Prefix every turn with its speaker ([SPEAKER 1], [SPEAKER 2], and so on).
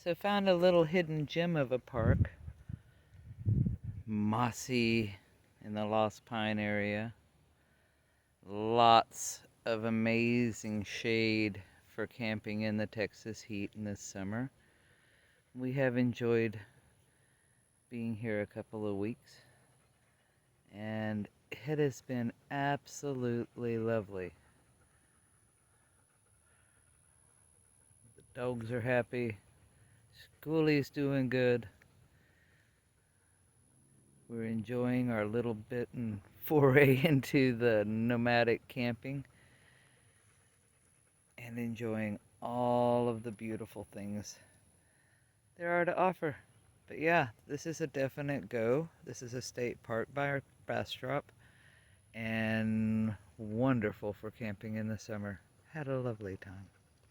[SPEAKER 1] So found a little hidden gem of a park, mossy in the Lost Pine area. Lots of amazing shade for camping in the Texas heat in this summer. We have enjoyed being here a couple of weeks, and it has been absolutely lovely. The dogs are happy. Schoolie's doing good. We're enjoying our little bit and foray into the nomadic camping and enjoying all of the beautiful things there are to offer. But yeah, this is a definite go. This is a state park by Bastrop and wonderful for camping in the summer. Had a lovely time.